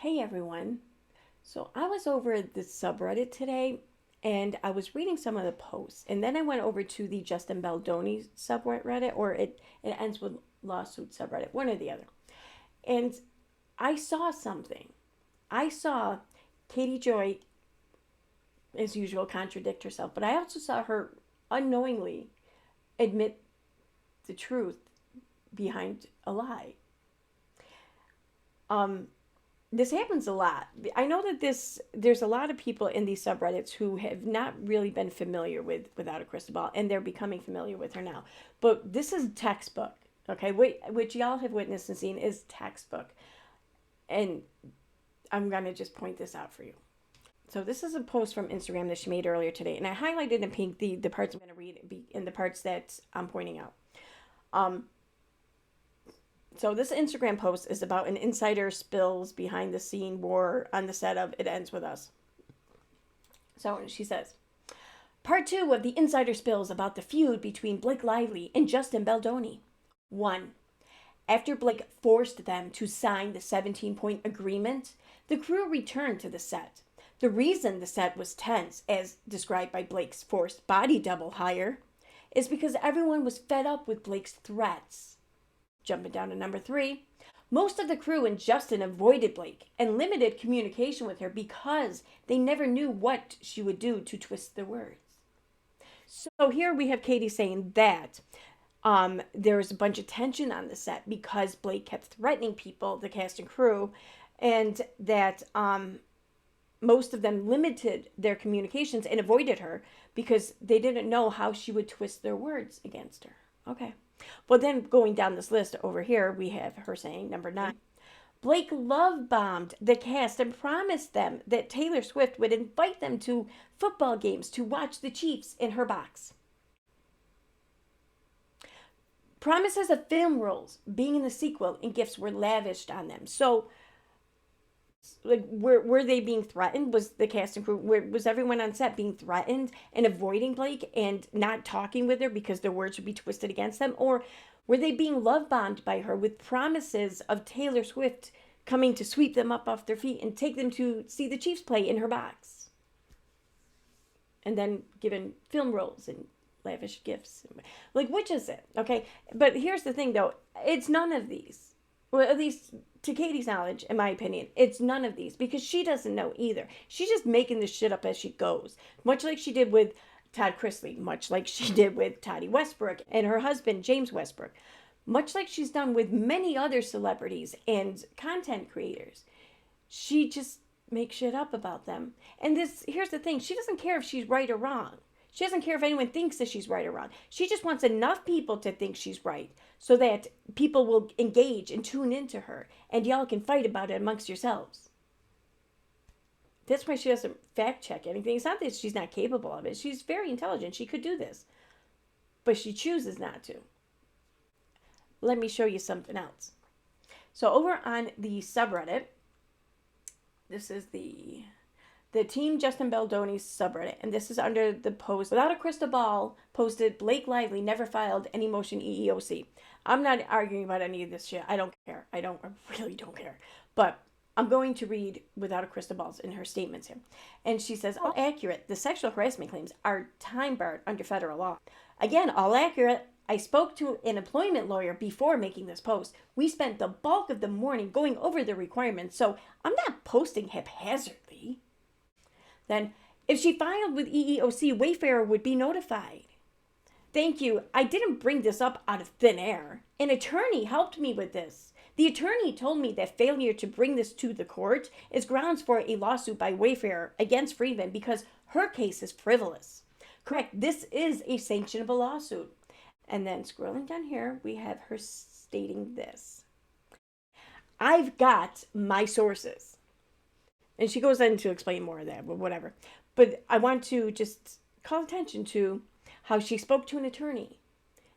Hey everyone. So I was over the subreddit today and I was reading some of the posts and then I went over to the Justin Baldoni subreddit, or it ends with lawsuit subreddit, one or the other. And I saw something. I saw Katie Joy, as usual, contradict herself, but I also saw her unknowingly admit the truth behind a lie. Um, this happens a lot. I know that there's a lot of people in these subreddits who have not really been familiar with Without a Crystal Ball, and they're becoming familiar with her now. But this is textbook, okay? Which y'all have witnessed and seen is textbook, and I'm gonna just point this out for you. So this is a post from Instagram that she made earlier today, and I highlighted in pink the parts I'm gonna read in the parts that I'm pointing out. Um, So this Instagram post is about an insider spills behind the scene war on the set of It Ends With Us. So she says, Part 2 of the insider spills about the feud between Blake Lively and Justin Baldoni. 1. After Blake forced them to sign the 17-point agreement, the crew returned to the set. The reason the set was tense, as described by Blake's forced body double hire, is because everyone was fed up with Blake's threats. Jumping down to number 3, most of the crew and Justin avoided Blake and limited communication with her because they never knew what she would do to twist their words. So here we have Katie saying that there was a bunch of tension on the set because Blake kept threatening people, the cast and crew, and that most of them limited their communications and avoided her because they didn't know how she would twist their words against her. Okay. Well, then going down this list over here, we have her saying, number 9, Blake love bombed the cast and promised them that Taylor Swift would invite them to football games to watch the Chiefs in her box. Promises of film roles being in the sequel and gifts were lavished on them. So, like, were they being threatened? Was the cast and crew, was everyone on set being threatened and avoiding Blake and not talking with her because their words would be twisted against them? Or were they being love bombed by her with promises of Taylor Swift coming to sweep them up off their feet and take them to see the Chiefs play in her box? And then given film roles and lavish gifts. Like, which is it? Okay. But here's the thing, though. It's none of these. Well, at least to Katie's knowledge, in my opinion, it's none of these because she doesn't know either. She's just making this shit up as she goes, much like she did with Todd Chrisley, much like she did with Toddy Westbrook and her husband, James Westbrook, much like she's done with many other celebrities and content creators. She just makes shit up about them. And here's the thing, she doesn't care if she's right or wrong. She doesn't care if anyone thinks that she's right or wrong. She just wants enough people to think she's right so that people will engage and tune into her and y'all can fight about it amongst yourselves. That's why she doesn't fact check anything. It's not that she's not capable of it. She's very intelligent. She could do this. But she chooses not to. Let me show you something else. So over on the subreddit, this is the Team Justin Baldoni's subreddit, and this is under the post, Without a Crystal Ball posted, Blake Lively never filed any motion EEOC. I'm not arguing about any of this shit. I don't care. I really don't care. But I'm going to read Without a Crystal Ball in her statements here. And she says, all accurate. The sexual harassment claims are time barred under federal law. Again, all accurate. I spoke to an employment lawyer before making this post. We spent the bulk of the morning going over the requirements, so I'm not posting haphazardly. Then, if she filed with EEOC, Wayfarer would be notified. Thank you. I didn't bring this up out of thin air. An attorney helped me with this. The attorney told me that failure to bring this to the court is grounds for a lawsuit by Wayfarer against Friedman because her case is frivolous. Correct. This is a sanctionable lawsuit. And then scrolling down here, we have her stating this. I've got my sources. And she goes on to explain more of that, but whatever. But I want to just call attention to how she spoke to an attorney.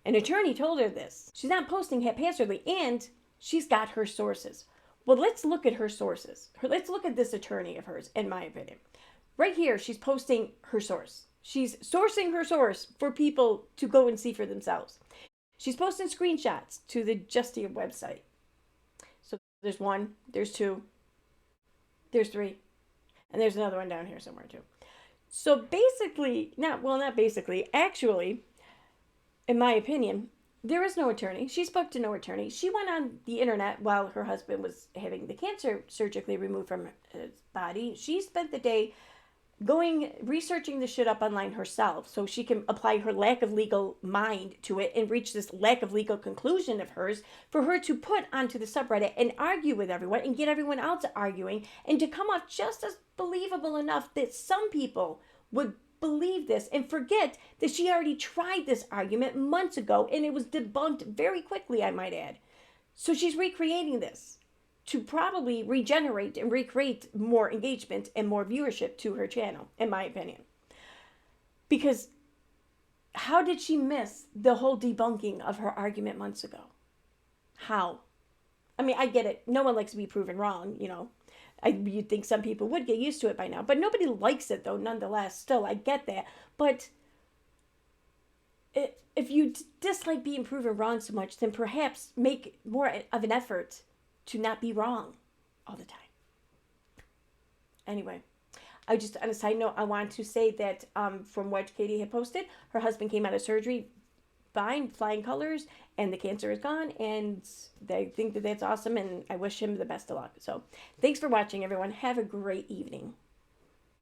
An attorney told her this. She's not posting haphazardly, and she's got her sources. Well, let's look at her sources. Let's look at this attorney of hers, in my opinion. Right here, she's posting her source. She's sourcing her source for people to go and see for themselves. She's posting screenshots to the Justia website. So there's 1, there's 2, There's three. And there's another one down here somewhere too. So basically, not basically, actually, in my opinion, there is no attorney. She spoke to no attorney. She went on the internet while her husband was having the cancer surgically removed from his body. She spent the day researching the shit up online herself so she can apply her lack of legal mind to it and reach this lack of legal conclusion of hers for her to put onto the subreddit and argue with everyone and get everyone else arguing and to come off just as believable enough that some people would believe this and forget that she already tried this argument months ago and it was debunked very quickly, I might add. So she's recreating this to probably regenerate and recreate more engagement and more viewership to her channel, in my opinion. Because how did she miss the whole debunking of her argument months ago? How? I mean, I get it. No one likes to be proven wrong, you know. You'd think some people would get used to it by now. But nobody likes it, though, nonetheless. Still, I get that. But if you dislike being proven wrong so much, then perhaps make more of an effort to not be wrong all the time. Anyway, on a side note, I want to say that from what Katie had posted, her husband came out of surgery fine, flying colors, and the cancer is gone, and I think that that's awesome, and I wish him the best of luck. So thanks for watching, everyone. Have a great evening.